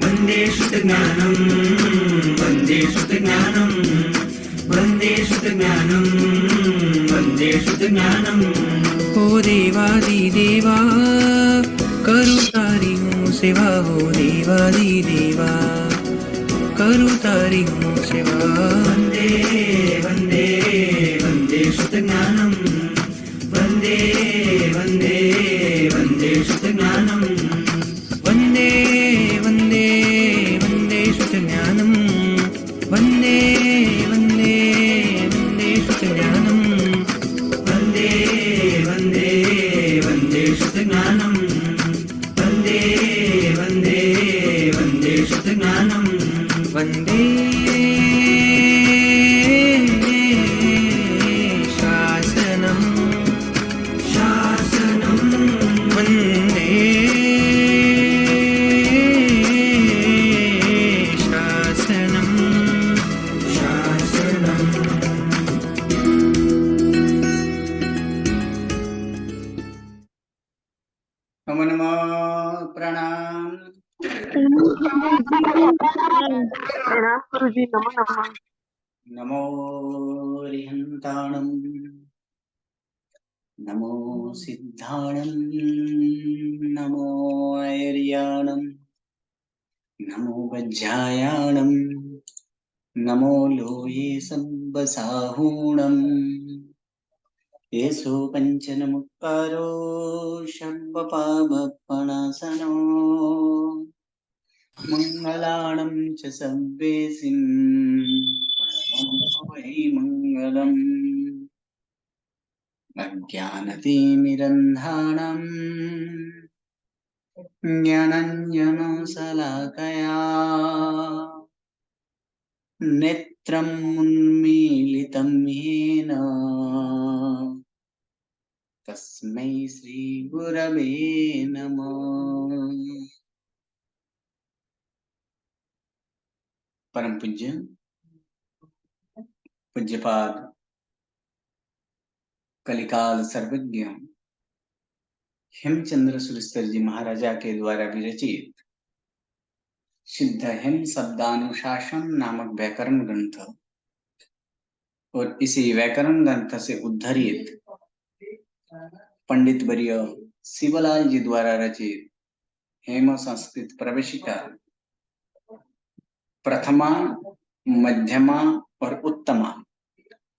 वन्दे श्रुतज्ञानं वन्दे श्रुतज्ञानं वन्दे श्रुतज्ञानं वन्दे श्रुतज्ञानं। हो देवादिदेवा करू तारी हूँ सेवा, हो देवादिदेवा करू तारी हूँ सेवा। वन्दे वन्दे वन्दे श्रुतज्ञानं वन्दे वन्दे वन्दे श्रुतज्ञानं। वन्दे वन्दे वन्दे श्रुतज्ञानं वन्दे वन्दे वन्दे श्रुतज्ञानं वन्दे वन्दे वन्दे श्रुतज्ञानं वन्दे वन्दे वन्दे श्रुतज्ञानं। वन्दे शासनं शासनं वन्दे प्रणाम। गुरुजी नमो नमः। नमो रिहन्ताणं नमो सिद्धाणं नमो ऐर्याणं नमो वज्रायाणं नमो लोये सम्बसाहूणं। येषु पञ्चनमुक्तारो शब्दपापनाशनो मंगलाणं च सर्वेसिं परमं मङ्गलम्। अज्ञानतिमिरन्धानां ज्ञानाञ्जनशलाकया नेत्रम् उन्मीलितं येन तस्मै श्रीगुरवे नमः। परम पूज्य पूज्यपाद कलिकाल सर्वज्ञ हेमचंद्र सुरेश्वर जी महाराजा के द्वारा विरचित सिद्ध हेम शब्दानुशासन नामक व्याकरण ग्रंथ और इसी व्याकरण ग्रंथ से उद्धरित पंडित वर्य शिवलाल जी द्वारा रचित हेम संस्कृत प्रवेशिका प्रथमा, मध्यमा और उत्तमा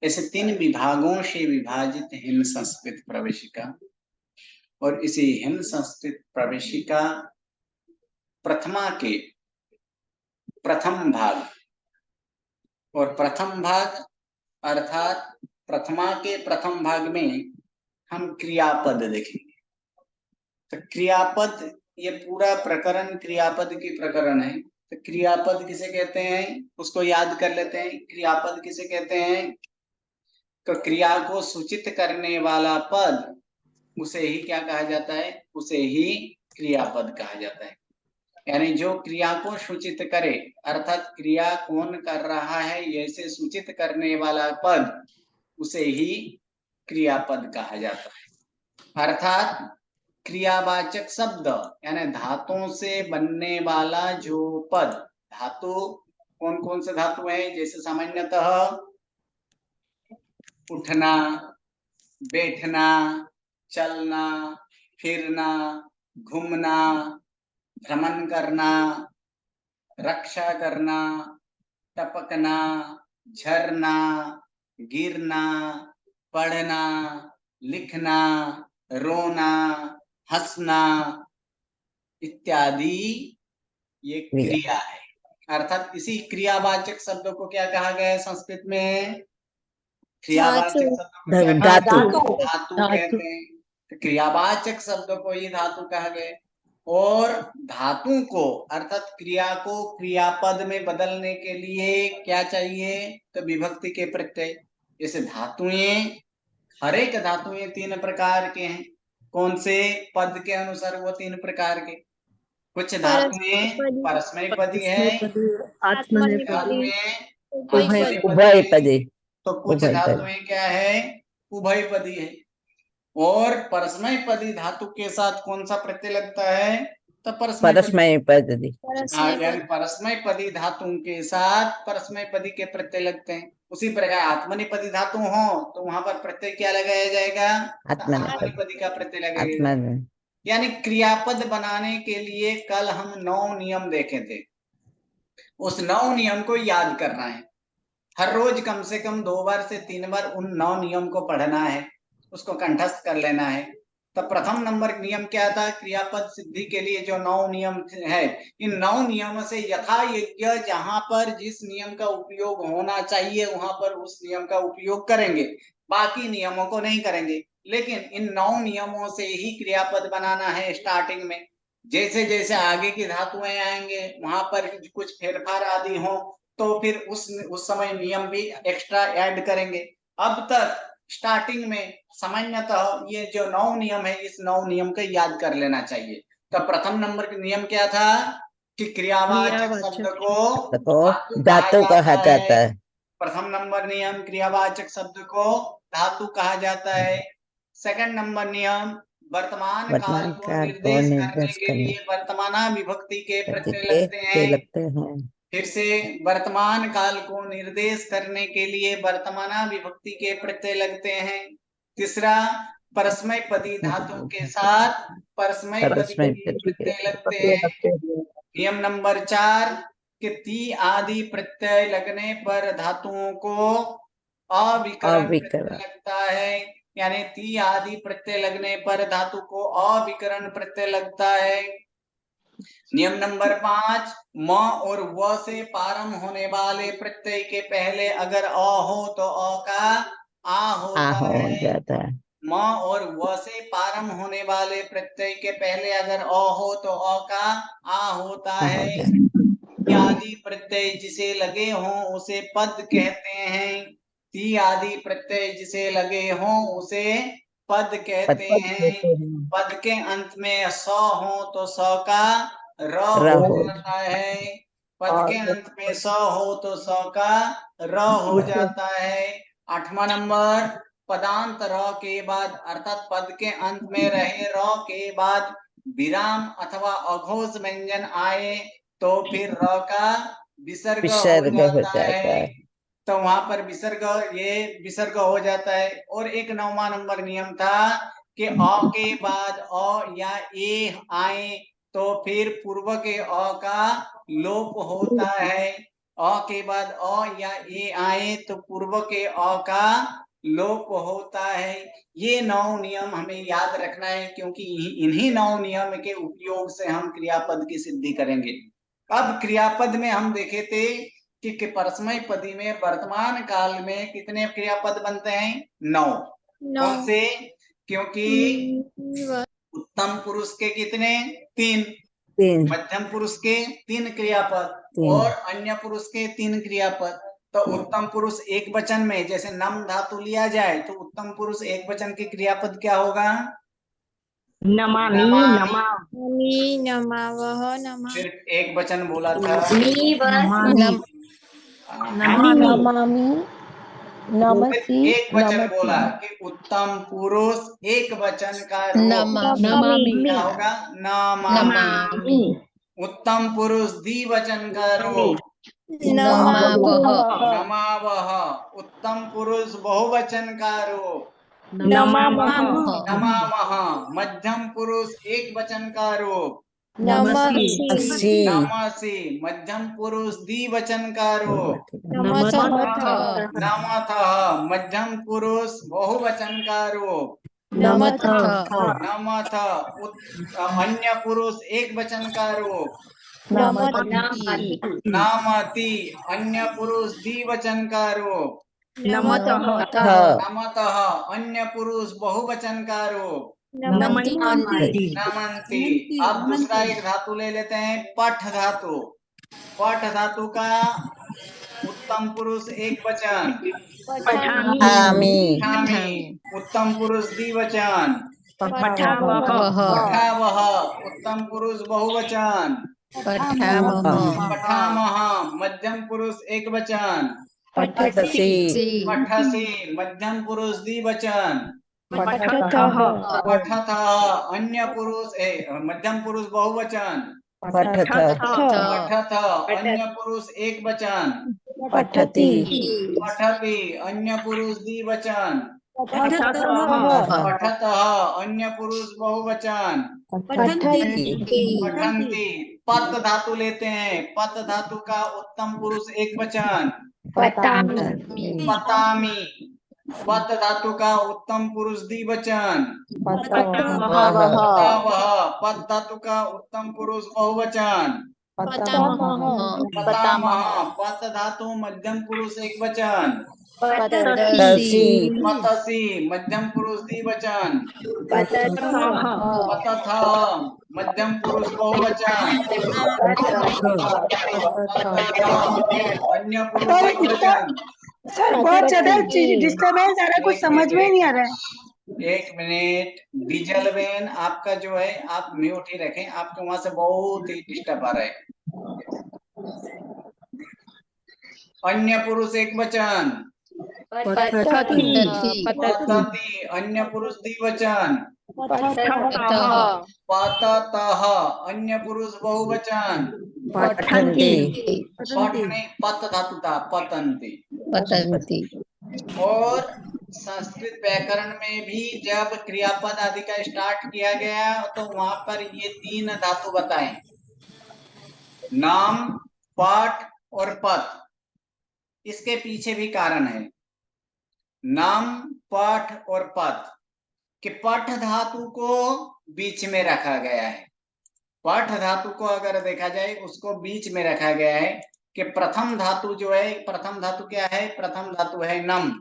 ऐसे 3 विभागों से विभाजित हेम संस्कृत प्रवेशिका और इसी हेम संस्कृत प्रवेशिका प्रथमा के प्रथम भाग और प्रथम भाग अर्थात प्रथमा के प्रथम भाग में हम क्रियापद देखेंगे। तो क्रियापद ये पूरा प्रकरण क्रियापद की प्रकरण है। तो क्रियापद किसे कहते हैं उसको याद कर लेते हैं। क्रियापद किसे कहते हैं? तो क्रिया को सूचित करने वाला पद उसे ही क्या कहा जाता है? उसे ही क्रियापद कहा जाता है। यानी जो क्रिया को सूचित करे अर्थात क्रिया कौन कर रहा है ऐसे सूचित करने वाला पद उसे ही क्रियापद कहा जाता है। अर्थात क्रियावाचक शब्द यानी धातुओं से बनने वाला जो पद, धातु कौन कौन से धातु है? जैसे सामान्यतः उठना, बैठना, चलना, फिरना, घूमना, भ्रमण करना, रक्षा करना, टपकना, झरना, गिरना, पढ़ना, लिखना, रोना, हंसना इत्यादि ये क्रिया है। अर्थात इसी क्रियावाचक शब्द को क्या कहा गया है संस्कृत में? क्रियावाचक शब्द को धातु कहते हैं। तो क्रियावाचक शब्द को ही धातु कहा गया। और धातु को अर्थात क्रिया को क्रियापद में बदलने के लिए क्या चाहिए, तो विभक्ति के प्रत्यय। जैसे धातुएं, हर एक धातुएं तीन प्रकार के हैं। कौन से? पद के अनुसार वो तीन प्रकार के। कुछ धातुएं परस्मैपदी है, कुछ आत्मनेपदी, धातुएं आत्मनेपदी है, उभयपदी। तो कुछ उभयपदी। धातुएं क्या है, उभयपदी है। और परस्मैपदी धातु के साथ कौन सा प्रत्यय लगता है, तो परस्मैपदी। परस्मैपदी। यानी परस्मैपदी धातु के साथ परस्मैपदी के प्रत्यय लगते हैं। उसी प्रकार आत्मनेपदी धातु हो तो वहां पर प्रत्यय क्या लगाया जाएगा, आत्मनेपदी का प्रत्यय लगेगा। यानी क्रियापद बनाने के लिए कल हम 9 नियम देखे थे, उस 9 नियम को याद करना है। हर रोज कम से कम 2 बार से 3 बार उन 9 नियम को पढ़ना है, उसको कंठस्थ कर लेना है। तो प्रथम नंबर नियम क्या था, क्रियापद सिद्धि के लिए जो 9 नियम है, इन 9 नियमों से यथा योग्य जहां पर जिस नियम का उपयोग होना चाहिए वहां पर उस नियम का उपयोग करेंगे, बाकी नियमों को नहीं करेंगे। लेकिन इन 9 नियमों से ही क्रियापद बनाना है स्टार्टिंग में। जैसे जैसे आगे की धातुएं आएंगे वहां पर कुछ फेरफार आदि हो तो फिर उस समय नियम भी एक्स्ट्रा ऐड करेंगे। अब तक स्टार्टिंग में सामान्यतः ये जो 9 नियम है, इस 9 नियम को याद कर लेना चाहिए। तो प्रथम नंबर का नियम क्या था कि क्रियावाचक शब्द को धातु कहा जाता है। प्रथम नंबर नियम, क्रियावाचक शब्द को धातु कहा जाता है। सेकंड नंबर नियम, वर्तमान काल को निर्देश करने के लिए वर्तमाना विभक्ति के प्रत्यय लगते हैं। फिर से वर्तमान काल को निर्देश करने के लिए वर्तमाना विभक्ति के प्रत्यय लगते हैं। तीसरा, परस्मैपदी धातु के साथ परस्मैपदी के प्रत्यय लगते हैं। नियम नंबर 4 कि ती आदि प्रत्यय लगने पर धातुओं को अविकरण प्रत्यय लगता है। यानी ती आदि प्रत्यय लगने पर धातु को अविकरण प्रत्यय लगता है। नियम नंबर 5, म और व से प्रारंभ होने वाले प्रत्यय के पहले अगर अ हो तो अ का आ होता है। म और व से प्रारंभ होने वाले प्रत्यय के पहले अगर अ हो तो अ का आ होता है। आदि प्रत्यय जिसे लगे हों उसे पद कहते हैं। ती आदि प्रत्यय जिसे लगे हों उसे पद कहते हैं। पद के अंत में स हो तो स का र हो जाता है। पद के अंत में स हो तो स का र हो जाता है। 8वां नंबर, पदांत र के बाद अर्थात पद के अंत में रहे र के बाद विराम अथवा अघोष व्यंजन आए तो फिर र का विसर्ग हो जाता है। तो वहां पर विसर्ग हो जाता है। और एक 9वां नंबर नियम था कि अ के बाद अ या ए आए तो फिर पूर्व के अ का लोप होता है। अ के बाद अ या ए आए तो पूर्व के अ का लोप होता है। ये 9 नियम हमें याद रखना है क्योंकि इन्हीं 9 नियम के उपयोग से हम क्रियापद की सिद्धि करेंगे। अब क्रियापद में हम देखे थे कि परस्मैपदी में वर्तमान काल में कितने क्रियापद बनते हैं, 9। कौन से? क्योंकि उत्तम पुरुष के कितने, 3, मध्यम पुरुष के 3 क्रियापद और अन्य पुरुष के 3 क्रियापद। तो उत्तम पुरुष एक वचन में जैसे नम धातु लिया जाए तो उत्तम पुरुष एक वचन के क्रियापद क्या होगा, नमामि, नमामि, नमावः, नमामि। सिर्फ एक वचन बोला था, नमामि, नमसि, एक वचन बोला कि उत्तम पुरुष एक वचन का नमामि, क्या होगा, नमामि। उत्तम पुरुष द्विवचन का रूप नमावः, नमावः। उत्तम पुरुष बहुवचन का रूप नमामः, नमामः। मध्यम पुरुष एक वचन का रूप नमसि, नमसि। मध्यम पुरुष द्विवचन का रूप नमतः, नमतः। मध्यम पुरुष बहुवचन का रूप नमतः, नमतः। अन्य पुरुष एक वचन का रूप नमति, नामति। अन्य पुरुष द्विवचन का रूप नमतः, नमतः। अन्य पुरुष बहुवचन का रूप नमन्ति नमन्ति। अब दूसरा एक धातु ले लेते हैं, पठ धातु। पठ धातु का उत्तम पुरुष एक वचन, पठामि पठामि पठामि। उत्तम पुरुष द्विवचन, पठावः पठावः। उत्तम पुरुष बहुवचन, पठामः पठामः। मध्यम पुरुष एक वचन, पठसि पठसि। मध्यम पुरुष द्विवचन, पठतः पठतः। अन्य पुरुष मध्यम पुरुष बहुवचन, पठथ पठत। अन्य पुरुष एक वचन, पठति पठति। अन्य पुरुष द्विवचन, पठतः पठतः। अन्य पुरुष बहुवचन, पठन्ति पठन्ति। पत धातु लेते हैं। पत धातु का उत्तम पुरुष एक वचन, पठामि पतामि। पत धातु का उत्तम पुरुष द्विवचन, पतावः पतावः। पत धातु का उत्तम पुरुष बहुवचन, पतामह। पत धातु मध्यम पुरुष एक वचन, पठसि पतसि। मध्यम पुरुष द्विवचन, पतथः पतथ। मध्यम पुरुष बहुवचन, अन्य पुरुष एक वचन। सर बहुत ज्यादा डिस्टर्बेंस आ रहा है, कुछ समझ में नहीं आ रहा है। एक मिनट, डीजल बेन आपका जो है आप म्यूट ही रखें, आपके वहां से बहुत ही डिस्टर्ब आ रहा है। अन्य पुरुष एक वचन, पठति पतति। अन्य पुरुष द्विवचन, पठतः पततः। अन्य पुरुष बहुवचन, पठन्ति पठने। पत धातु था, पतन्ति। पतन्ति और संस्कृत व्याकरण में भी जब क्रियापद आदि का स्टार्ट किया गया तो वहां पर ये तीन धातु बताए, नाम, पाठ और पद। इसके पीछे भी कारण है, नाम, पाठ और पद। कि पठ धातु को बीच में रखा गया है। पठ धातु को अगर देखा जाए उसको बीच में रखा गया है कि प्रथम धातु जो है, प्रथम धातु क्या है? प्रथम धातु है नम,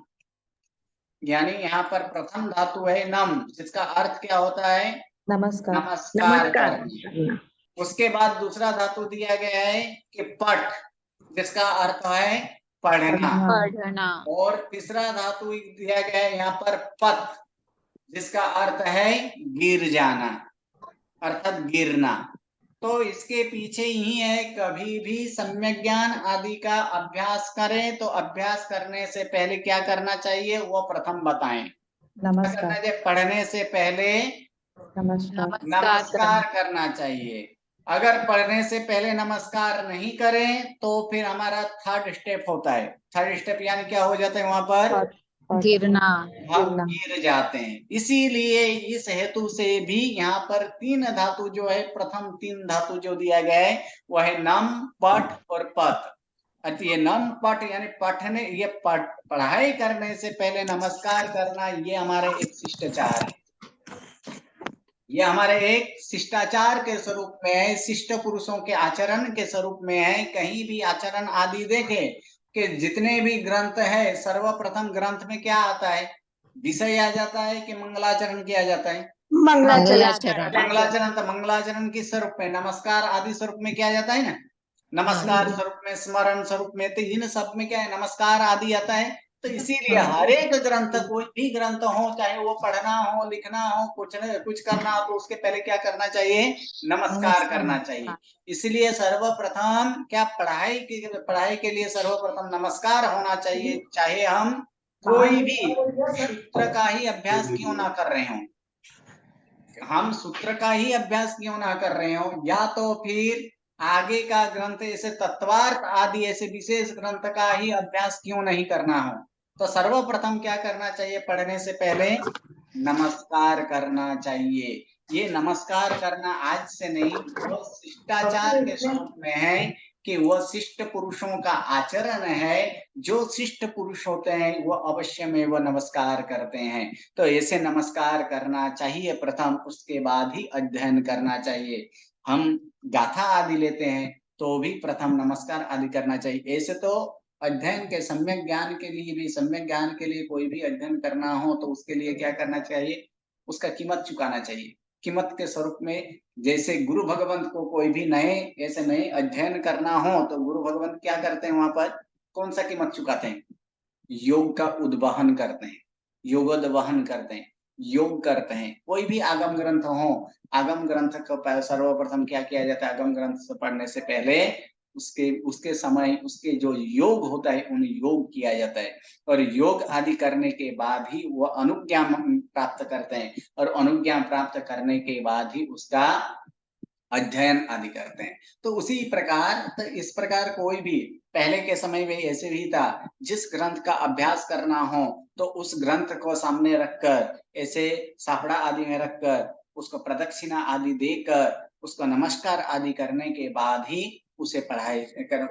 यानी यहाँ पर प्रथम धातु है नम, जिसका अर्थ क्या होता है? नमस्कार नमस्कार करना। उसके बाद दूसरा धातु दिया गया है कि पठ, जिसका अर्थ है पढ़ना। और तीसरा धातु दिया गया है यहाँ पर पत, जिसका अर्थ है गिर जाना, अर्थात गिरना। तो इसके पीछे ही है, कभी भी सम्यक ज्ञान आदि का अभ्यास करें तो अभ्यास करने से पहले क्या करना चाहिए वो प्रथम बताएं। नमस्कार। पढ़ने से पहले नमस्कार करना चाहिए। अगर पढ़ने से पहले नमस्कार नहीं करें तो फिर हमारा थर्ड स्टेप होता है। थर्ड स्टेप यानी क्या हो जाता है? वहां पर गिरना, हम गिर जाते हैं। इसीलिए इस हेतु से भी यहाँ पर तीन धातु जो है, प्रथम तीन धातु जो दिया गया है वह है नम, पठ और पत। अतः ये नम, पठ यानी पढ़ने, ये पढ़ाई करने से पहले नमस्कार करना, ये हमारे एक शिष्टाचार है। ये हमारे एक शिष्टाचार के स्वरूप में है, शिष्ट पुरुषों के आचरण के स्वरूप में है। कहीं भी आचरण आदि देखे कि जितने भी ग्रंथ है, सर्वप्रथम ग्रंथ में क्या आता है? विषय आ जाता है कि मंगलाचरण किया जाता है? मंगलाचरण। मंगलाचरण। तो मंगलाचरण के स्वरूप में नमस्कार आदि स्वरूप में क्या जाता है ना? नमस्कार स्वरूप में, स्मरण स्वरूप में, तो इन सब में क्या है? नमस्कार आदि आता है। तो इसीलिए हर एक ग्रंथ, कोई भी ग्रंथ हो, चाहे वो पढ़ना हो, लिखना हो, कुछ करना हो, तो उसके पहले क्या करना चाहिए? नमस्कार करना चाहिए। इसलिए सर्वप्रथम क्या, पढ़ाई के लिए सर्वप्रथम नमस्कार होना चाहिए, चाहे हम कोई भी सूत्र का ही अभ्यास क्यों ना कर रहे हो। हम सूत्र का ही अभ्यास क्यों ना कर रहे हो, या तो फिर आगे का ग्रंथ, ऐसे तत्वार्थ आदि ऐसे विशेष ग्रंथ का ही अभ्यास क्यों नहीं करना हो, तो सर्वप्रथम क्या करना चाहिए? पढ़ने से पहले नमस्कार करना चाहिए। ये नमस्कार करना आज से नहीं, वो शिष्टाचार के स्वरूप में है कि वह शिष्ट पुरुषों का आचरण है। जो शिष्ट पुरुष होते हैं वो अवश्य में वो नमस्कार करते हैं। तो ऐसे नमस्कार करना चाहिए प्रथम, उसके बाद ही अध्ययन करना चाहिए। हम गाथा आदि लेते हैं तो भी प्रथम नमस्कार आदि करना चाहिए। ऐसे तो अध्ययन के सम्यक ज्ञान के लिए भी, सम्यक ज्ञान के लिए कोई भी अध्ययन करना हो तो उसके लिए क्या करना चाहिए? उसका कीमत चुकाना चाहिए। कीमत के स्वरूप में जैसे गुरु भगवंत को कोई भी नए ऐसे नए अध्ययन करना हो तो गुरु भगवंत क्या करते हैं, वहां पर कौन सा कीमत चुकाते हैं? योग का उद्वहन करते हैं, योगोद्वहन करते हैं, योग करते हैं। कोई भी आगम ग्रंथ हो, आगम ग्रंथ को सर्वप्रथम क्या किया जाता है? आगम ग्रंथ से पढ़ने से पहले उसके उसके समय उसके जो योग होता है उन योग किया जाता है, और योग आदि करने के बाद ही वो अनुज्ञा प्राप्त करते हैं, और अनुज्ञा प्राप्त करने के बाद ही उसका अध्ययन आदि करते हैं। तो उसी प्रकार, तो इस प्रकार कोई भी पहले के समय में ऐसे भी था, जिस ग्रंथ का अभ्यास करना हो तो उस ग्रंथ को सामने रखकर, ऐसे साफड़ा आदि में रखकर, उसको प्रदक्षिणा आदि देकर, उसको नमस्कार आदि करने के बाद ही उसे पढ़ाई कर,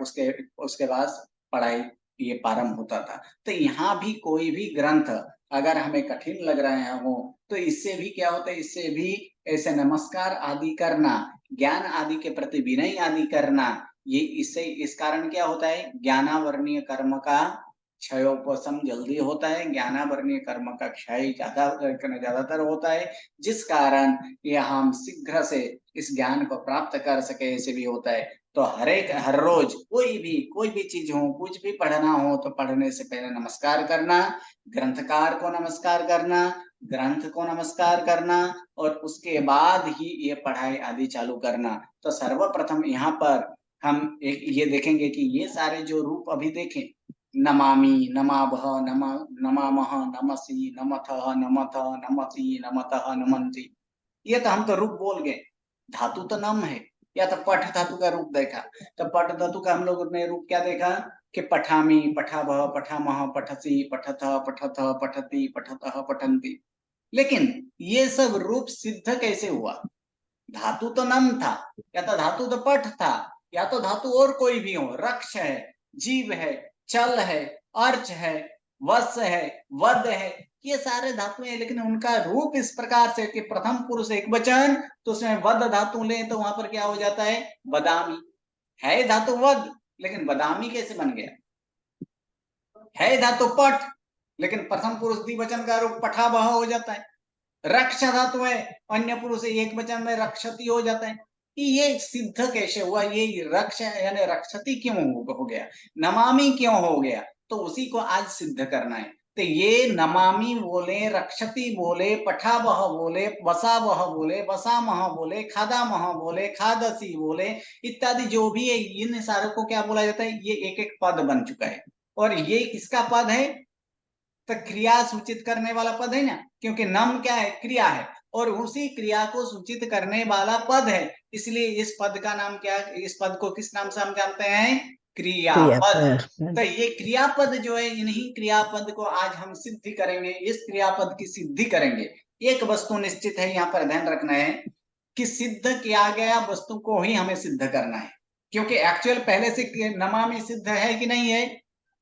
उसके बाद पढ़ाई ये प्रारंभ होता था। तो यहाँ भी कोई भी ग्रंथ अगर हमें कठिन लग रहे हो तो इससे भी क्या होता है, इससे भी ऐसे नमस्कार आदि करना, ज्ञान आदि के प्रति विनय आदि करना, ये इससे इस कारण क्या होता है, ज्ञानावरणीय कर्म का क्षयोपशम जल्दी होता है, ज्ञानावरणीय कर्म का क्षय ज्यादातर होता है, जिस कारण ये हम शीघ्र से इस ज्ञान को प्राप्त कर सके, ऐसे भी होता है। तो हर रोज कोई भी चीज हो, कुछ भी पढ़ना हो तो पढ़ने से पहले नमस्कार करना, ग्रंथकार को नमस्कार करना, ग्रंथ को नमस्कार करना, और उसके बाद ही ये पढ़ाई आदि चालू करना। तो सर्वप्रथम यहाँ पर हम एक ये देखेंगे कि ये सारे जो रूप अभी देखें, नमामि, नमाभः, नमामः, नमसि, नमथः, नमथ, नमति, नमतः, नमन्ति, ये तो हम तो रूप बोल गए। धातु तो नम है, या तो पठ धातु का रूप देखा, तो पठ धातु का हम लोग ने रूप क्या देखा कि पठामि, पठाभः, पठामः, पठसि, पठथः, पठथः, पठति, पठतः, पठन्ति। लेकिन ये सब रूप सिद्ध कैसे हुआ? धातु तो नम था, या तो धातु तो पठ था, या तो धातु और कोई भी हो, रक्ष है, जीव है, चल है, अर्च है, वस है, वद है, ये सारे धातु हैं, लेकिन उनका रूप इस प्रकार से कि प्रथम पुरुष एक वचन, तो उसमें वद धातु ले तो वहां पर क्या हो जाता है, बदामी। है धातु वद, लेकिन बदामी कैसे बन गया? है धातु पठ, लेकिन प्रथम पुरुष द्विवचन का रूप पठाबह हो जाता है। रक्ष धातु है, अन्य पुरुष एक वचन में रक्षति हो जाता है। ये सिद्ध कैसे हुआ? ये रक्ष यानी रक्षति क्यों हो गया, नमामि क्यों हो गया? तो उसी को आज सिद्ध करना है। तो ये नमामि बोले, रक्षति बोले, पठाबह बोले, वसाबह बोले, वसामह बोले, खादामह बोले, खादसी बोले, इत्यादि जो भी है, इन सारों को क्या बोला जाता है? ये एक एक पद बन चुका है। और ये किसका पद है? तो क्रिया सूचित करने वाला पद है ना, क्योंकि नम क्या है? क्रिया है, और उसी क्रिया को सूचित करने वाला पद है, इसलिए इस पद का नाम क्या है? इस पद को किस नाम से हम जानते हैं? क्रियापद। तो ये क्रियापद जो है, इन्हीं क्रियापद को आज हम सिद्धि करेंगे, इस क्रियापद की सिद्धि करेंगे। एक वस्तु निश्चित है, यहाँ पर ध्यान रखना है कि सिद्ध किया गया वस्तु को ही हमें सिद्ध करना है, क्योंकि एक्चुअल पहले से नमामि सिद्ध है कि नहीं है?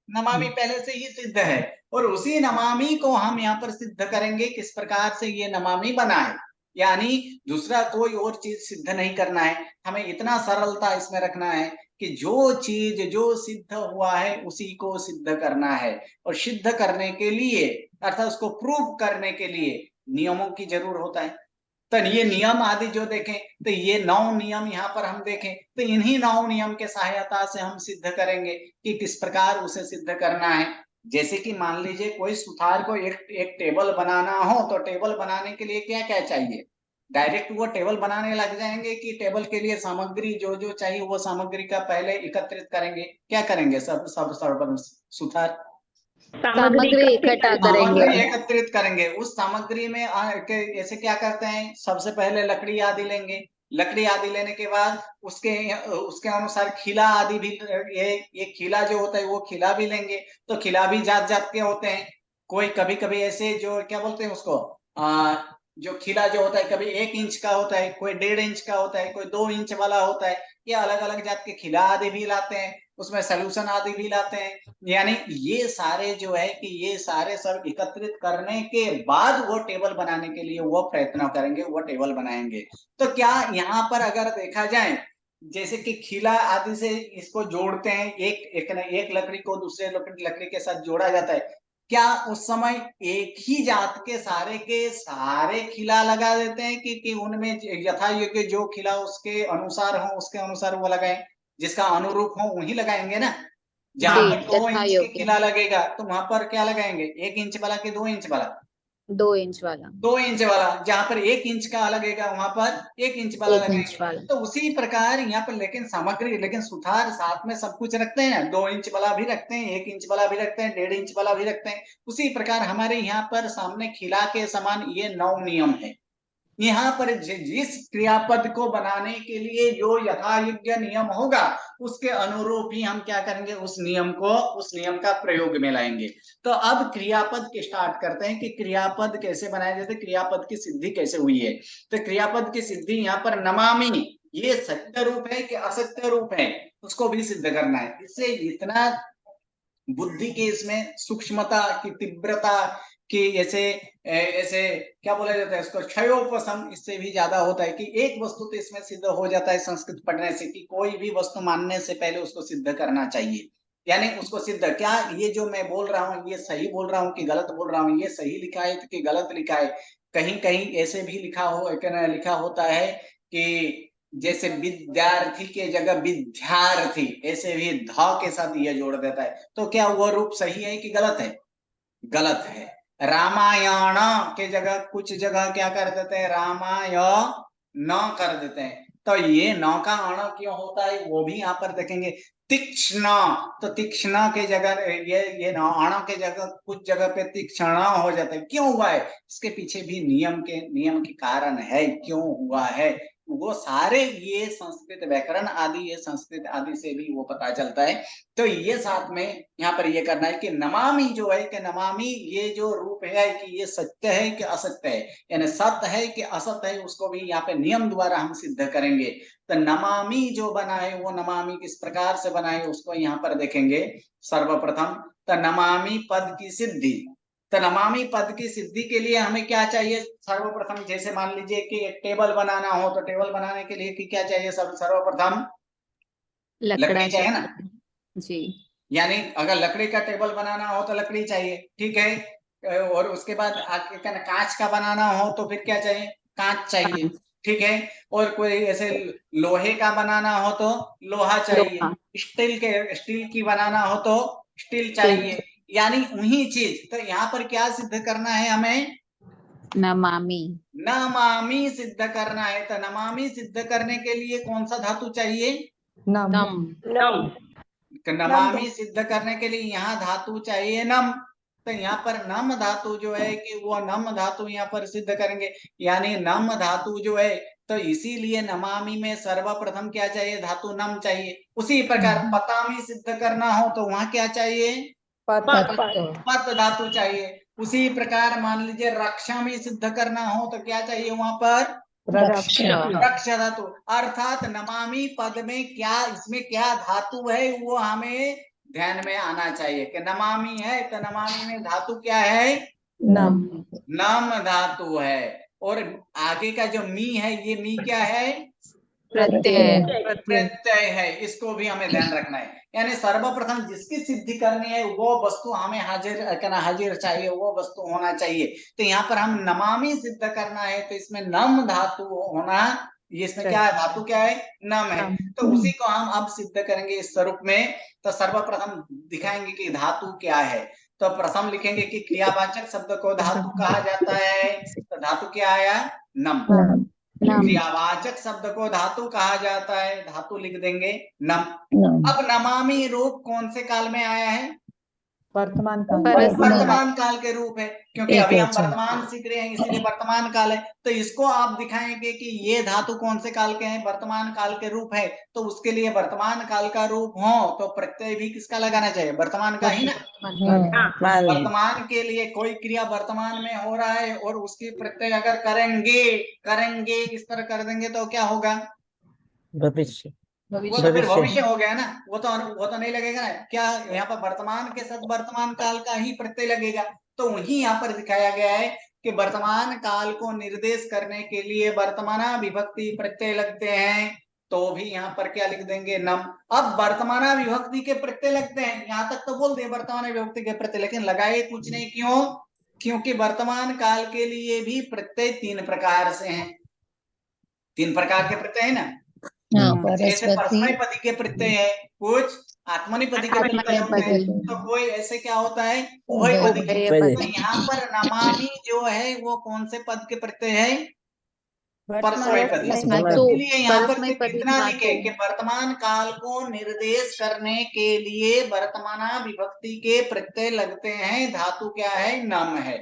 नमामि पहले से ही सिद्ध है, और उसी नमामि को हम यहाँ पर सिद्ध करेंगे। किस प्रकार से ये नमामि बना है, यानी दूसरा कोई और चीज सिद्ध नहीं करना है, हमें इतना सरलता इसमें रखना है कि जो चीज जो सिद्ध हुआ है उसी को सिद्ध करना है, और सिद्ध करने के लिए अर्थात उसको प्रूव करने के लिए नियमों की जरूर होता है। तो ये नियम आदि जो देखें, तो ये 9 नियम यहाँ पर हम देखें, तो इन्हीं 9 नियम के सहायता से हम सिद्ध करेंगे कि किस प्रकार उसे सिद्ध करना है। जैसे कि मान लीजिए कोई सुथार को एक टेबल बनाना हो, तो टेबल बनाने के लिए क्या क्या चाहिए? डायरेक्ट वो टेबल बनाने लग जाएंगे कि टेबल के लिए सामग्री जो जो चाहिए वो सामग्री का पहले एकत्रित करेंगे? क्या करेंगे? सब सुथार सामग्री इकट्ठा करेंगे। सामग्री एकत्रित करेंगे। उस सामग्री में ऐसे क्या करते हैं, सबसे पहले लकड़ी आदि लेंगे, लकड़ी आदि लेने के बाद उसके अनुसार खिला आदि भी, ये खिला जो होता है वो खिला भी लेंगे। तो खिला भी जात जात के होते हैं, कोई कभी कभी ऐसे जो क्या बोलते हैं उसको, जो खिला जो होता है कभी 1 इंच का होता है, कोई 1.5 इंच का होता है, कोई 2 इंच वाला होता है। ये अलग अलग जात के खिला आदि भी लाते हैं, उसमें सोल्यूशन आदि भी लाते हैं। यानी ये सारे जो है कि ये सारे सब एकत्रित करने के बाद वो टेबल बनाने के लिए वो प्रयत्न करेंगे, वो टेबल बनाएंगे। तो क्या यहाँ पर अगर देखा जाए, जैसे कि खिला आदि से इसको जोड़ते हैं, एक लकड़ी को दूसरे लकड़ी के साथ जोड़ा जाता है, क्या उस समय एक ही जात के सारे खिला लगा देते हैं कि उनमें यथा योग्य जो खिला उसके अनुसार वो लगाएं, जिसका अनुरूप हो वही लगाएंगे ना। जहां जी, पर 2 यथा इंच के योग्य। खिला लगेगा तो वहां पर क्या लगाएंगे, 1 इंच वाला कि 2 इंच वाला? 2 इंच वाला। 2 इंच वाला। जहां पर 1 इंच का लगेगा वहां पर 1 इंच वाला 1 इंच लगाएंगे। वाला। तो उसी प्रकार यहाँ पर लेकिन सुधार साथ में सब कुछ रखते हैं, 2 इंच वाला भी रखते हैं, 1 इंच वाला भी रखते हैं, 1.5 इंच वाला भी रखते हैं। उसी प्रकार हमारे यहाँ पर सामने खिला के समान ये 9 नियम है। यहाँ पर जिस क्रियापद को बनाने के लिए जो यथायोग्य नियम होगा उसके अनुरूप ही हम क्या करेंगे, उस नियम का प्रयोग में लाएंगे। तो अब क्रियापद के स्टार्ट करते हैं कि क्रियापद कैसे बनाए जाते, क्रियापद की सिद्धि कैसे हुई है। तो क्रियापद की सिद्धि यहाँ पर नमामि, ये सत्य रूप है कि असत्य रूप है उसको भी सिद्ध करना है। इससे इतना बुद्धि के इसमें सूक्ष्मता की तीव्रता कि ऐसे ऐसे क्या बोला जाता है उसको, क्षयोपशम इससे भी ज्यादा होता है कि एक वस्तु तो इसमें सिद्ध हो जाता है संस्कृत पढ़ने से कि कोई भी वस्तु मानने से पहले उसको सिद्ध करना चाहिए। यानी उसको सिद्ध, क्या ये जो मैं बोल रहा हूँ ये सही बोल रहा हूँ कि गलत बोल रहा हूँ, ये सही लिखा है कि गलत लिखा है। कहीं कहीं ऐसे भी लिखा होता है कि जैसे विद्यार्थी के जगह विद्यार्थी, ऐसे भी ध के साथ ये जोड़ देता है। तो क्या वो रूप सही है कि गलत है? गलत है। रामायण के जगह कुछ जगह क्या कर देते हैं, रामायण न कर देते हैं। तो ये न का अण क्यों होता है वो भी यहाँ पर देखेंगे। तीक्ष्ण, तो तीक्ष्ण के जगह ये अण के जगह कुछ जगह पे तीक्ष्ण हो जाता है, क्यों हुआ है? इसके पीछे भी नियम के कारण है, क्यों हुआ है वो सारे ये संस्कृत व्याकरण आदि, ये संस्कृत आदि से भी वो पता चलता है। तो ये साथ में यहाँ पर ये करना है कि नमामि जो है कि नमामि ये जो रूप है कि ये सत्य है कि असत्य है, यानी सत्य है कि असत्य है, उसको भी यहाँ पे नियम द्वारा हम सिद्ध करेंगे। तो नमामि जो बना है वो नमामि किस प्रकार से बना है उसको यहाँ पर देखेंगे। सर्वप्रथम तो नमामि पद की सिद्धि, तो नमामि पद की सिद्धि के लिए हमें क्या चाहिए? सर्वप्रथम जैसे मान लीजिए कि एक टेबल बनाना हो तो टेबल बनाने के लिए क्या चाहिए? सर्वप्रथम लकड़ी चाहिए ना। जी। यानी अगर लकड़ी का टेबल बनाना हो तो लकड़ी चाहिए, ठीक है। और उसके बाद आगे कांच का बनाना हो तो फिर क्या चाहिए? कांच चाहिए, ठीक है। और कोई ऐसे लोहे का बनाना हो तो लोहा चाहिए, स्टील की बनाना हो तो स्टील चाहिए। यानी वही चीज, तो यहाँ पर क्या सिद्ध करना है हमें? नमामि। नमामि सिद्ध करना है। तो नमामि सिद्ध करने के लिए कौन सा धातु चाहिए? नम। नमामि सिद्ध करने के लिए यहाँ धातु चाहिए नम। तो यहाँ पर नम धातु जो है कि वो नम धातु यहाँ पर सिद्ध करेंगे, यानी नम धातु जो है। तो इसीलिए नमामि में सर्वप्रथम क्या चाहिए? धातु नम चाहिए। उसी प्रकार पतामि सिद्ध करना हो तो वहां क्या चाहिए? पत धातु चाहिए। उसी प्रकार मान लीजिए रक्षामि सिद्ध करना हो तो क्या चाहिए वहां पर? रक्ष धातु। अर्थात नमामि पद में क्या, इसमें क्या धातु है वो हमें ध्यान में आना चाहिए कि नमामि है तो नमामि में धातु क्या है? नम धातु है। और आगे का जो मी है, ये मी क्या है? प्रत्यय है। इसको भी हमें ध्यान रखना है। यानी सर्वप्रथम जिसकी सिद्धि करनी है वो वस्तु हमें हाजिर चाहिए, वो वस्तु होना चाहिए। तो यहाँ पर हम नमामि सिद्ध करना है तो इसमें नम धातु होना, ये इसमें क्या है? धातु क्या है? नम है। तो उसी को हम अब सिद्ध करेंगे इस स्वरूप में। तो सर्वप्रथम दिखाएंगे कि धातु क्या है। तो प्रथम लिखेंगे कि क्रियावाचक शब्द को धातु कहा जाता है। तो धातु क्या आया? नम। क्रियावाचक शब्द को धातु कहा जाता है, धातु लिख देंगे नम। अब नमामि रूप कौन से काल में आया है? वर्तमान वर्तमान काल के रूप है, क्योंकि अभी हम वर्तमान सीख रहे हैं इसीलिए वर्तमान काल है। तो इसको आप दिखाएंगे कि ये धातु कौन से काल के हैं? वर्तमान काल के रूप है। तो उसके लिए वर्तमान काल का रूप हो तो प्रत्यय भी किसका लगाना चाहिए? वर्तमान का ही ना। वर्तमान के लिए कोई क्रिया वर्तमान में हो रहा है और उसकी प्रत्यय अगर करेंगे इस तरह कर देंगे तो क्या होगा? भविष्य। वो तो फिर भविष्य हो गया ना। वो तो नहीं लगेगा ना। क्या यहाँ पर वर्तमान के साथ वर्तमान काल का ही प्रत्यय लगेगा। तो वही यहाँ पर दिखाया गया है कि वर्तमान काल को निर्देश करने के लिए वर्तमाना विभक्ति प्रत्यय लगते हैं। तो भी यहाँ पर क्या लिख देंगे, नम। अब वर्तमान विभक्ति के प्रत्यय लगते हैं, यहाँ तक तो बोल दिए वर्तमान विभक्ति के प्रत्यय, लेकिन लगाए कुछ नहीं, क्यों? क्योंकि वर्तमान काल के लिए भी प्रत्यय 3 प्रकार से हैं। 3 प्रकार के प्रत्यय है ना। जैसे परस्मैपदी के प्रत्यय है, कुछ आत्मनेपदी के प्रत्यय होते हैं, तो कोई ऐसे क्या होता है, उभयपदी के। तो यहाँ पर नमामि जो है वो कौन से पद के प्रत्यय है, परस्मैपदी। धातु। इसलिए यहाँ पर परस्मैपदी कितना धातु। लिखे कि वर्तमान काल को निर्देश करने के लिए वर्तमान विभक्ति के प्रत्यय लगते हैं, धातु क्या है, नम है।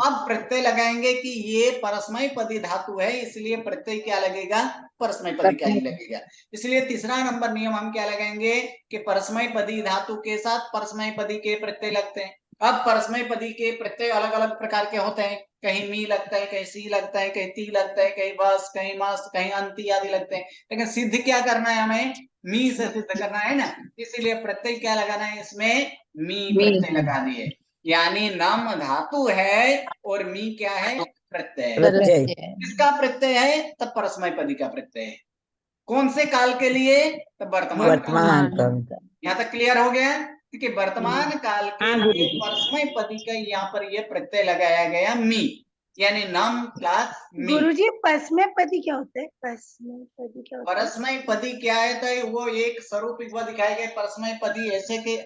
अब प्रत्यय लगाएंगे कि ये परस्मैपदी धातु है, इसलिए प्रत्यय क्या लगेगा, परस्मैपदी का ही लगेगा। इसलिए तीसरा नंबर नियम हम क्या लगाएंगे कि परस्मैपदी धातु के साथ परस्मैपदी के प्रत्यय लगते हैं। अब परस्मैपदी के प्रत्यय अलग अलग प्रकार के होते हैं, कहीं मी लगता है, कहीं सी लगता है, कहीं ती लगता है, कहीं बस, कहीं मस्त, कहीं अंति आदि लगते हैं। लेकिन सिद्ध क्या करना है, हमें मी से सिद्ध करना है ना, इसीलिए प्रत्यय क्या लगाना है, इसमें मी प्रत्यय लगा दिए। यानी नम धातु है और मी क्या है, प्रत्यय। किसका प्रत्यय है, तब परस्मैपदी का प्रत्यय है। कौन से काल के लिए, तब वर्तमान काल। यहाँ तक क्लियर हो गया कि वर्तमान काल के लिए परस्मैपदी का यहाँ पर ये प्रत्यय लगाया गया मी, यानी नम प्लस मी। गुरुजी परस्मैपदी क्या होता है, परस्मैपदी क्या होता है? परस्मैपदी क्या है, तो वो एक स्वरूप दिखाया गया। परस्मैपदी ऐसे के,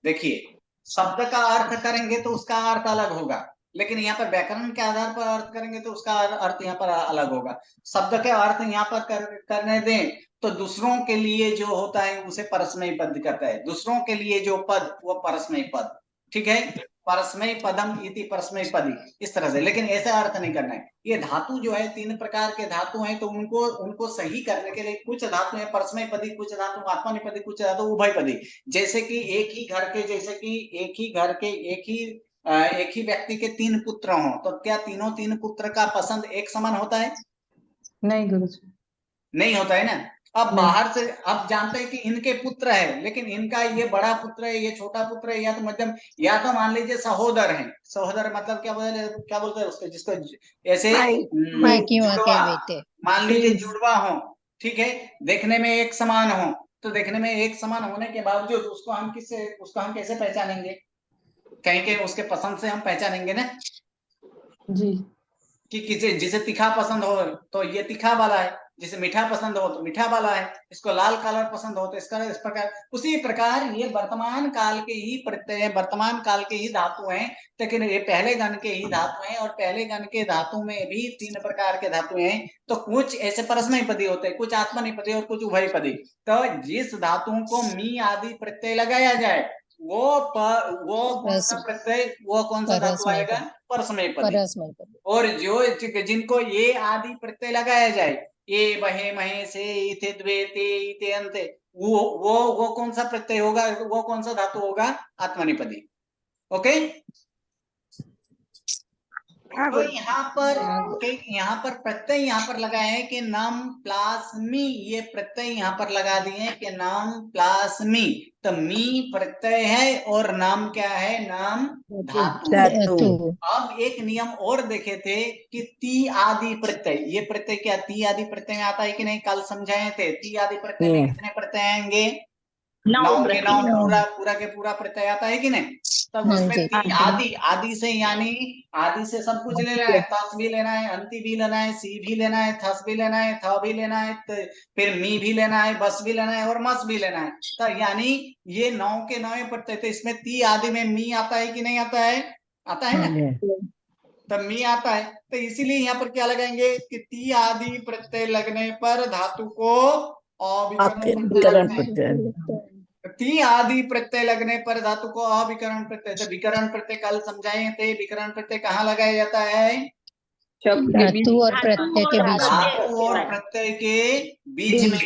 देखिए शब्द का अर्थ करेंगे तो उसका अर्थ अलग होगा, लेकिन यहाँ पर व्याकरण के आधार पर अर्थ करेंगे तो उसका अर्थ यहाँ पर अलग होगा। शब्द के अर्थ यहाँ पर करने दें तो दूसरों के लिए जो होता है उसे परस्मय पद कहता है, दूसरों के लिए जो पद वो परस्मय पद, ठीक है। परस्मय पदम इति परस्मय पदी, इस तरह से, लेकिन ऐसा अर्थ नहीं करना है। ये धातु जो है 3 प्रकार के धातु हैं, तो उनको सही करने के लिए कुछ धातु है परस्मय पदी, कुछ धातु आत्मनेपदी, कुछ धातु उभयपदी। जैसे कि एक ही घर के, एक ही व्यक्ति के 3 पुत्र हों, तो क्या तीन पुत्र का पसंद एक समान होता है? नहीं गुरुजी, नहीं होता है ना। अब बाहर से अब जानते हैं कि इनके पुत्र है, लेकिन इनका ये बड़ा पुत्र है, ये छोटा पुत्र है, या तो मध्यम, या तो मान लीजिए सहोदर है। सहोदर मतलब क्या बोलते हैं उसको, जिसको ऐसे जुड़वा, मान लीजिए जुड़वा हो, ठीक है, देखने में एक समान हो, तो देखने में एक समान होने के बावजूद उसको हम कैसे पहचानेंगे? कहीं के उसके पसंद से हम पहचानेंगे ना जी, कि जिसे तीखा पसंद हो तो ये तीखा वाला है, जिसे मीठा पसंद हो तो मीठा वाला है, इसको लाल कलर पसंद हो तो इसका इस प्रकार। उसी प्रकार ये वर्तमान काल के ही प्रत्यय, वर्तमान काल के ही धातु हैं, लेकिन ये पहले गण के ही धातु हैं, और पहले गण के धातु में भी 3 प्रकार के धातु हैं। तो कुछ ऐसे परस्मैपदी होते हैं, कुछ आत्मनेपदी और कुछ उभयपदी। तो जिस धातु को मी आदि प्रत्यय लगाया जाए वो कौन सा प्रत्यय, वो कौन सा धातु आएगा, परस्मैपदी। और जो जिनको ये आदि प्रत्यय लगाया जाए, ये बहे महे से इथे द्वे ते इते अंते, वो कौन सा प्रत्यय होगा, वो कौन सा धातु होगा, आत्मनेपदी। ओके। तो यहाँ पर प्रत्यय यहाँ पर लगाए हैं कि नाम प्लस मी, ये प्रत्यय यहाँ पर लगा दिए हैं कि नाम प्लस मी। तो मी प्रत्यय है और नाम क्या है, नाम धातु। अब एक नियम और देखे थे कि ती आदि प्रत्यय, ये प्रत्यय क्या ती आदि प्रत्यय में आता है कि नहीं, कल समझाए थे। ती आदि प्रत्यय में कितने प्रत्यय आएंगे, 9 के 9 पूरा के पूरा प्रत्यय आता है कि नहीं। तब उसमें आदि से, यानी आदि से सब कुछ लेना है, तस भी लेना है, अंति भी लेना है, सी भी लेना है, थस भी लेना है, थ भी लेना है, फिर मी भी लेना है, बस भी लेना है और मस भी लेना है। तो यानी ये 9 के 9 प्रत्यय, तो इसमें ती आदि में मी आता है कि नहीं आता है, आता है ना, तब मी आता है। तो इसीलिए यहाँ पर क्या लगाएंगे कि ती आदि प्रत्यय लगने पर धातु को अविकरण प्रत्यय, ती आदि प्रत्यय लगने पर धातु को अविकरण प्रत्यय। तो विकरण प्रत्यय कल समझाए थे, विकरण प्रत्यय कहाँ लगाया जाता है, धातु और प्रत्यय के बीच में, धातु और प्रत्यय के बीच में।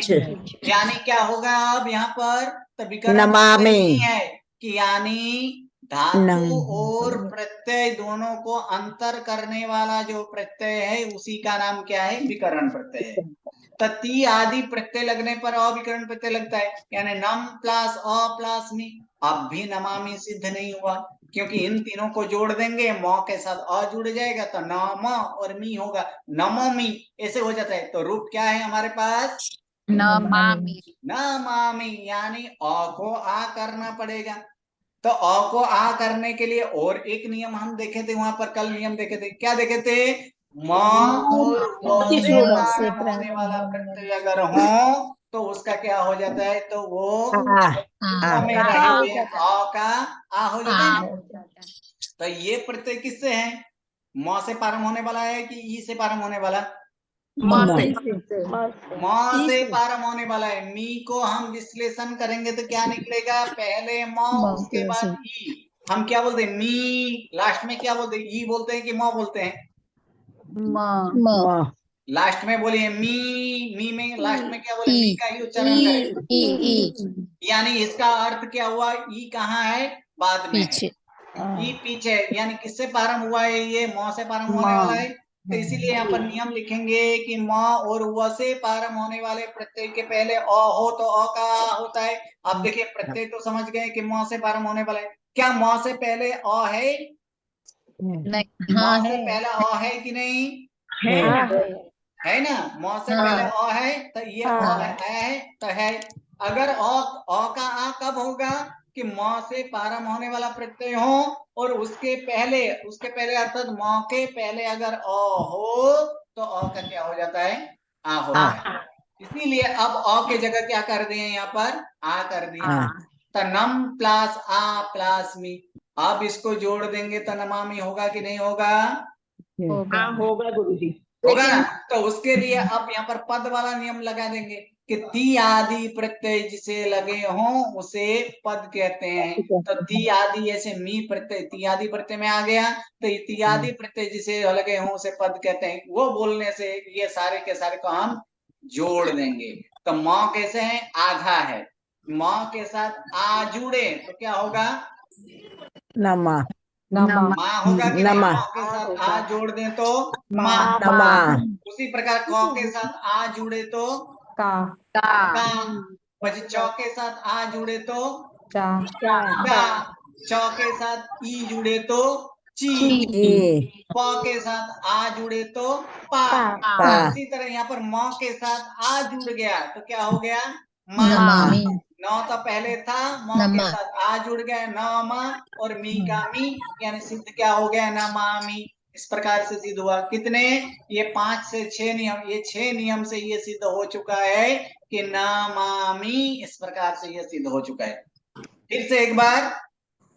यानी क्या होगा अब यहाँ पर, तो विकरण नहीं है कि यानी धातु और प्रत्यय दोनों को अंतर करने वाला जो प्रत्यय है उसी का नाम क्या है, विकरण प्रत्यय है। तो ती आदि प्रत्यय लगने पर अविकरण प्रत्यय लगता है, यानी नम प्लस अ प्लस मी। अब भी नमामि सिद्ध नहीं हुआ, क्योंकि इन तीनों को जोड़ देंगे, म के साथ अ जुड़ जाएगा तो नम और मी होगा, नमोमी ऐसे हो जाता है। तो रूप क्या है हमारे पास, नमामि। नमामि यानी अ को आ करना पड़ेगा। तो अ को आ करने के लिए और एक नियम हम देखे थे, वहां पर कल नियम देखे थे, क्या देखे थे? म और व से प्रारंभ होने वाला प्रत्यय अगर हो तो उसका क्या हो जाता है? तो वो आ में रहेंगे, अ का आ हो जाता है ना। हो जाता है। तो ये प्रत्यय किससे है? म से प्रारंभ होने वाला है कि ई से प्रारंभ होने वाला? म से प्रारंभ होने वाला है। मी को हम विश्लेषण करेंगे तो क्या निकलेगा? पहले म, उसके बाद ई। हम क्या बोलते हैं? मी। लास्ट में क्या बोलते हैं? ई बोलते हैं कि म बोलते हैं? लास्ट में बोलिए मी में लास्ट में क्या बोले? मी का ही उच्चारण करें। यानी इसका अर्थ क्या हुआ? ई कहाँ है? बाद में है। ई पीछे, यानी किससे प्रारंभ हुआ है? ये म से प्रारंभ होने वाला है। तो इसीलिए यहाँ पर नियम लिखेंगे कि म और व से प्रारंभ होने वाले प्रत्यय के पहले अ हो तो अ का आ होता है। अब देखिए प्रत्यय तो समझ गए कि म से प्रारंभ होने वाला है। क्या म से पहले अ है? नहीं, म से पहले अ है कि नहीं? है ना। म से पहले अ है तो ये अ है तो है। अगर अ का आ कब होगा? कि म से प्रारंभ होने वाला प्रत्यय हो और उसके पहले अर्थात म के पहले अगर अ हो तो अ का क्या हो जाता है? आ होता है। इसीलिए अब अ के जगह क्या कर दिए? यहाँ पर आ कर दिए। तो नम प्लस आ प्लस मी। अब इसको जोड़ देंगे तो नमामि होगा कि नहीं होगा? होगा गुरुजी। होगा ना। तो उसके लिए अब यहाँ पर पद वाला नियम लगा देंगे कि ती आदि प्रत्यय जिसे लगे हों उसे पद कहते हैं। तो ती आदि ऐसे मी प्रत्यय ती आदि प्रत्यय में आ गया तो ती आदि प्रत्यय जिसे लगे हों उसे पद कहते हैं। वो बोलने से ये सारे के सारे को हम जोड़ देंगे। तो म कैसे है? आधा है। म के साथ आ जुड़े तो क्या होगा? नमा माँ होगा कि नहीं? म के साथ आ जोड़ दें तो माँ। उसी प्रकार क के साथ आ जुड़े तो का का। પછી च के साथ आ जुड़े तो चा का। च के साथ ई जुड़े तो ची। प के साथ आ जुड़े तो पा। इसी तरह यहाँ पर म के साथ आ जुड़ गया तो क्या हो गया? नमामि। न तो पहले था, म के साथ आ जुड़ गया न मा और मी का मी, यानी सिद्ध क्या हो गया? नमामि। इस प्रकार से सिद्ध हुआ। कितने? ये 5 से 6 नियम। ये 6 नियम से ये सिद्ध हो चुका है कि नमामि। इस प्रकार से ये सिद्ध हो चुका है। फिर से एक बार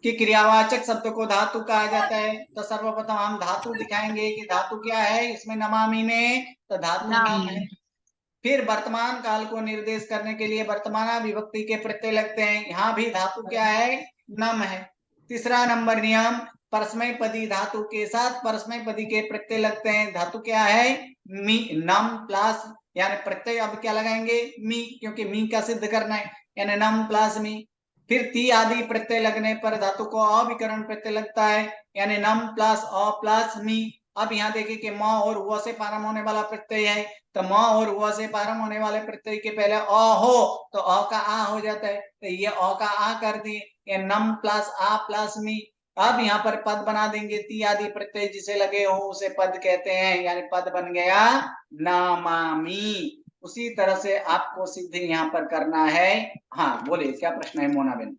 कि क्रियावाचक शब्द को धातु कहा जाता है। तो सर्वप्रथम हम धातु दिखाएंगे कि धातु क्या है इसमें नमामि में। तो धातु नाम है। फिर वर्तमान काल को निर्देश करने के लिए वर्तमाना विभक्ति के प्रत्यय लगते हैं। यहाँ भी धातु क्या है? नम है। तीसरा नंबर नियम, परस्मैपदी धातु के साथ परस्मैपदी के प्रत्यय लगते हैं। धातु क्या है? मी। नम प्लस यानी प्रत्यय अब क्या लगाएंगे? मी, क्योंकि मी का सिद्ध करना है, यानी नम प्लस मी। फिर ती आदि प्रत्यय लगने पर धातु को अविकरण प्रत्यय लगता है, यानी नम प्लस अ प्लस मी। अब यहाँ देखिए कि म और व से प्रारंभ होने वाला प्रत्यय है। तो म और व से प्रारंभ होने वाले प्रत्यय के पहले अ हो तो अ का आ हो जाता है। तो ये अ का आ कर दिए, ये नम प्लस आ प्लस मी। अब यहाँ पर पद बना देंगे। ती आदि प्रत्यय जिसे लगे हो उसे पद कहते हैं, यानी पद बन गया नमामि। उसी तरह से आपको सिद्ध यहाँ पर करना है। हाँ बोलिए, क्या प्रश्न है मोना बेन?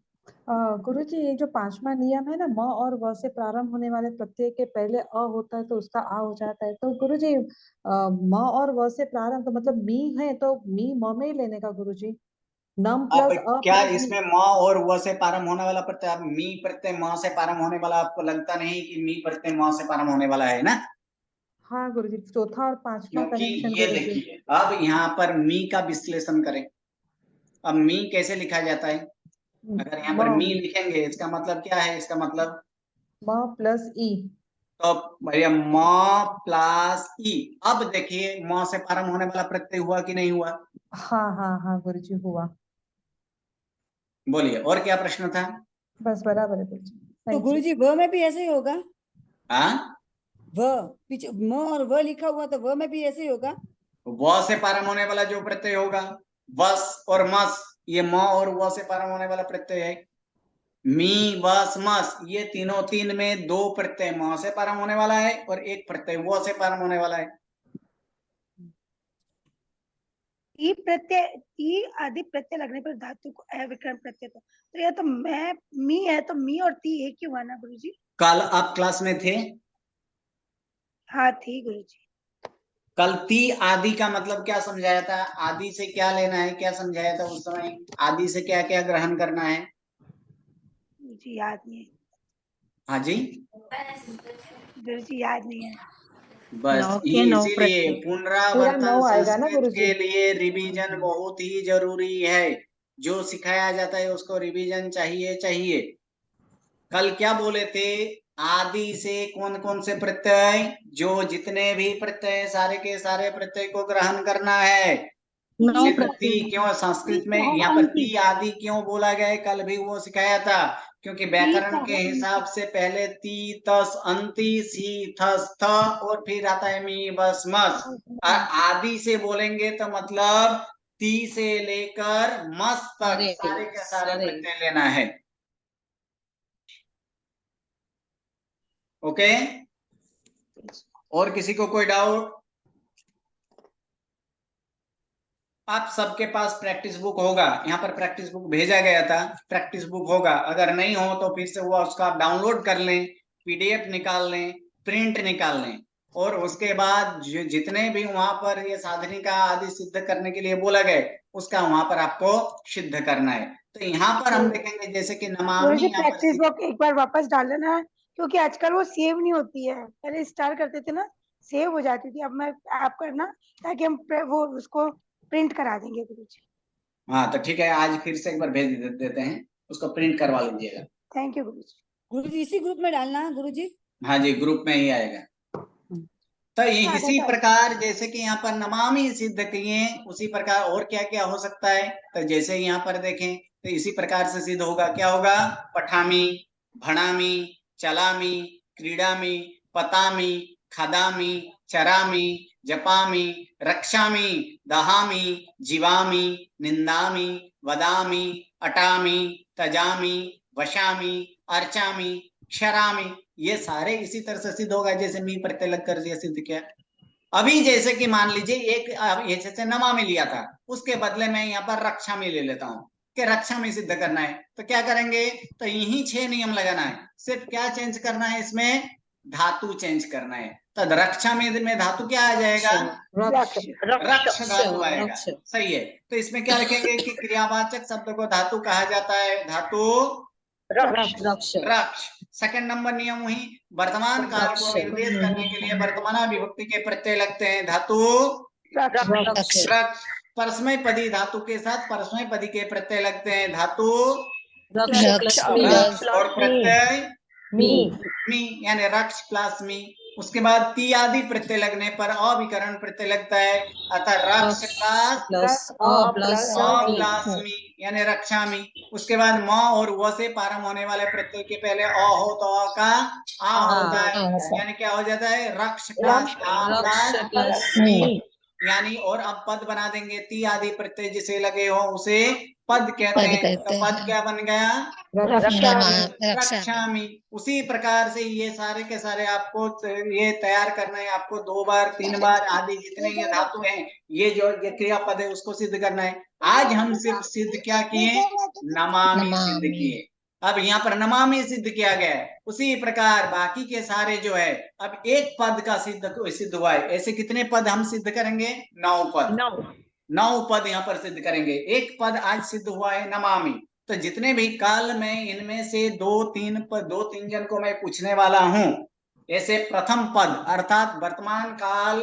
गुरुजी ये जो 5वां नियम है ना, म और व से प्रारंभ होने वाले प्रत्यय के पहले अ होता है तो उसका आ हो जाता है। तो गुरुजी म और व से प्रारंभ तो मतलब मी है तो मी म में ही लेने का गुरुजी। नम अब प्लस अ क्या प्लस मी। इसमें म और व से प्रारंभ होने वाला प्रत्यय, अब मी प्रत्यय म से प्रारंभ होने वाला आपको लगता नहीं कि मी प्रत्यय म से प्रारंभ होने वाला है ना? हाँ गुरुजी, चौथा और 5वां क्योंकि कनेक्शन ये गुरुजी। देखिए अब यहाँ पर मी का विश्लेषण करें। अब मी कैसे लिखा जाता है? अगर यहाँ पर मी लिखेंगे इसका मतलब क्या है? इसका मतलब म प्लस ई। तो भैया म प्लस ई। अब देखिए म से प्रारंभ होने वाला प्रत्यय हुआ कि नहीं हुआ? हाँ हाँ हाँ गुरुजी हुआ। बोलिए और क्या प्रश्न था? बस बराबर है गुरुजी। तो थैंक यू। गुरुजी व में भी ऐसे ही होगा? हाँ, व पीछे म और व लिखा हुआ तो व में भी ऐसे ही होगा? व से प्रारंभ होने वाला जो प्रत्यय होगा, वस और मस, ये म और व से प्रारंभ होने वाला प्रत्यय है। मी वस मस, ये तीनों तीन में 2 प्रत्यय म से प्रारंभ होने वाला है और एक प्रत्यय व से प्रारंभ होने वाला है। ई प्रत्यय, ई आदि प्रत्यय लगने पर धातु को अविकरण प्रत्यय तो यह तो मैं मी है तो मी और ती एक ही हुआ ना गुरुजी? कल आप क्लास में थे? हाँ थी गुरुजी। कल ती आदि का मतलब क्या समझाया था? आदि से क्या लेना है, क्या समझाया था उस समय? आदि से क्या क्या ग्रहण करना है? जी याद नहीं है हाँ जी, गुरुजी, याद नहीं है। बस नौ ये के नौ इसीलिए प्रत्यय। पूरा पुनरावर्तन 9 आएगा ना संस्कृत गुरुजी? के लिए रिवीजन बहुत ही जरूरी है। जो सिखाया जाता है उसको रिवीजन चाहिए चाहिए। कल क्या बोले थे? आदि से कौन कौन से प्रत्यय, जो जितने भी प्रत्यय सारे के सारे प्रत्यय को ग्रहण करना है। नौ ती क्यों संस्कृत में यहाँ पर ती आदि क्यों बोला गया है? कल भी वो सिखाया था, क्योंकि व्याकरण के हिसाब से पहले ती तस अंति सी थस थ और फिर आता है मी बस मस। और आदि से बोलेंगे तो मतलब ती से लेकर मस तक सारे के सारे प्रत्यय लेना है। ओके, और किसी को कोई डाउट? आप सबके पास प्रैक्टिस बुक होगा, यहाँ पर प्रैक्टिस बुक भेजा गया था, प्रैक्टिस बुक होगा। अगर नहीं हो तो फिर से वो उसका आप डाउनलोड कर लें, पीडीएफ निकाल लें, प्रिंट निकाल लें, और उसके बाद जितने भी वहां पर ये साधनिका आदि सिद्ध करने के लिए बोला गया उसका वहां पर आपको सिद्ध करना है। तो यहाँ पर हम देखेंगे जैसे कि नमामि गुरुजी यहाँ पर प्रैक्टिस बुक एक बार वापस डाल देना, क्योंकि आजकल वो सेव नहीं होती है। पहले स्टार्ट करते थे ना, सेव हो जाती थी। अब मैं ऐप करना, ताकि हम वो उसको प्रिंट करा देंगे गुरुजी। हाँ तो ठीक है, आज फिर से एक बार भेज देते हैं, उसको प्रिंट करवा लीजिएगा। थैंक यू गुरुजी। गुरुजी इसी ग्रुप में डालना गुरुजी। हाँ जी, ग्रुप में ही आएगा। तो इसी प्रकार जैसे कि यहाँ पर नमामि सिद्ध किए, उसी प्रकार और क्या क्या हो सकता है? तो जैसे यहाँ पर देखें तो इसी प्रकार से सिद्ध होगा। क्या होगा? पठामी, भणामी, चलामी, क्रीडामी, पतामी, खादामी, चरामी, जपामी, रक्षामी, दहामी, जीवामी, निंदामी, वदामी, अटामी, तजामी, वशामी, अर्चामी, क्षरामी, ये सारे इसी तरह से सिद्ध होगा जैसे मी प्रत्यय लग कर सिद्ध किया। अभी जैसे कि मान लीजिए एक जैसे नमामि लिया था, उसके बदले में यहाँ पर रक्षा में ले लेता हूँ कि रक्षा में सिद्ध करना है, तो क्या करेंगे? तो यही 6 नियम लगाना है। सिर्फ क्या चेंज करना है इसमें? धातु चेंज करना है। तो रक्षा में धातु क्या आ जाएगा? रक्ष। रक्ष धातु आएगा। सही है। तो इसमें क्या रखेंगे कि क्रियावाचक शब्द को धातु कहा जाता है। धातु रक्ष। रक्ष। सेकंड नंबर नियम वही, वर्तमान काल को निर्देश करने के लिए वर्तमाना विभक्ति के प्रत्यय लगते हैं। धातु रक्ष। रक्ष। परस्मय पदी धातु के साथ परस्मय पदी के प्रत्यय लगते हैं। धातु रक्ष। रक्ष और प्रत्यय मी। मी, यानी रक्ष प्लस मी। उसके बाद ती आदि प्रत्यय लगने पर अविकरण प्रत्यय लगता है, अतः रक्ष प्लस प्लस मी, यानी रक्षा मी। उसके बाद म और व से प्रारंभ होने वाले प्रत्यय के पहले अ हो तो अ का आ होता है, यानी क्या हो जाता है? रक्ष प्लस मी, यानी और अब पद बना देंगे। ती आदि प्रत्यय जिसे लगे हो उसे पद कहते हैं। तो पद क्या बन गया? रक्षामि। उसी प्रकार से ये सारे के सारे आपको ये तैयार करना है। आपको 2 बार 3 बार आदि जितने ये धातु हैं, ये जो ये क्रियापद है उसको सिद्ध करना है। आज हम सिर्फ सिद्ध क्या किए? नमामि सिद्ध किए। अब यहाँ पर नमामि सिद्ध किया गया है, उसी प्रकार बाकी के सारे जो है, अब एक पद का सिद्ध हुआ है। ऐसे कितने पद हम सिद्ध करेंगे? 9 पद। 9 पद यहाँ पर सिद्ध करेंगे। एक पद आज सिद्ध हुआ है नमामि। तो जितने भी काल में इनमें से 2-3 जन को मैं पूछने वाला हूं। ऐसे प्रथम पद अर्थात वर्तमान काल,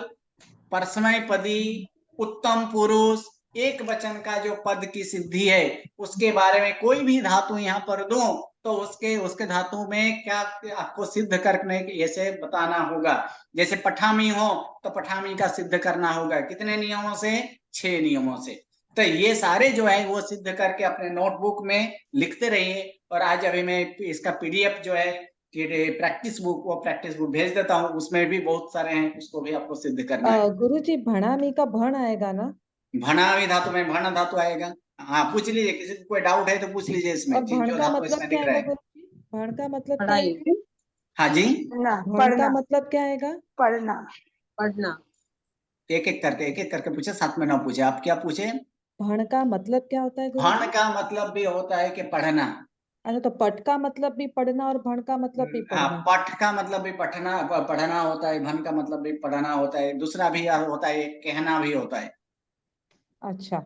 परस्मय पदी, उत्तम पुरुष, एक वचन का जो पद की सिद्धि है, उसके बारे में कोई भी धातु यहाँ पर दूं तो उसके धातु में क्या आपको सिद्ध करने ऐसे बताना होगा। जैसे पठामी हो तो पठामी का सिद्ध करना होगा। कितने नियमों से? 6 नियमों से। तो ये सारे जो है वो सिद्ध करके अपने नोटबुक में लिखते रहिए। और आज अभी मैं इसका पीडीएफ जो है प्रैक्टिस बुक भेज देता हूँ, उसमें भी बहुत सारे हैं, उसको भी आपको सिद्ध करना है। गुरुजी भणामी का भण आएगा ना? भणामी धातु में भण धातु आएगा। हाँ पूछ लीजिए, किसी को कोई डाउट है तो पूछ लीजिए इसमें। और भण जो का धातु मतलब इसमें क्या दिख रहा आएगा है। गुरुजी? भण का मतलब क्या आएगा? हाँ जी, भण का पढ़ना मतलब क्या आएगा? पढ़ना। पढ़ना। एक एक करके पूछे, साथ में ना पूछे। आप क्या पूछे? भण का मतलब क्या होता है गुरुजी? भण का मतलब भी होता है कि पढ़ना। अच्छा, तो पट का मतलब भी पढ़ना और भण का मतलब भी हाँ, पढ़ना। पठ का मतलब भी पढ़ना होता है, भन का मतलब भी पढ़ना होता है, दूसरा भी होता है, कहना भी होता है। अच्छा,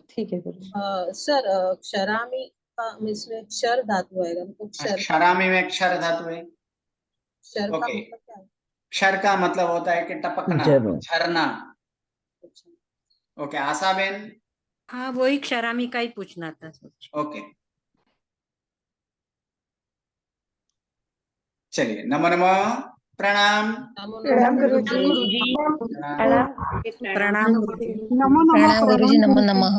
ठीक है गुरुजी। सर क्षरामी का इसमें क्षर धातु आएगा, मतलब क्षर क्षरामी में क्षर धातु है। क्षर का ओके। मतलब क्या है? क्षर का मतलब होता है कि टपकना, झरना। ओके, आशा बेन। हाँ, वही क्षरामी का ही पूछना था सोच। ओके, चलिए, नमो नमो, प्रणाम। प्रणाम गुरुजी। प्रणाम गुरुजी। नमो नमो प्रणाम गुरुजी, नमो नमः।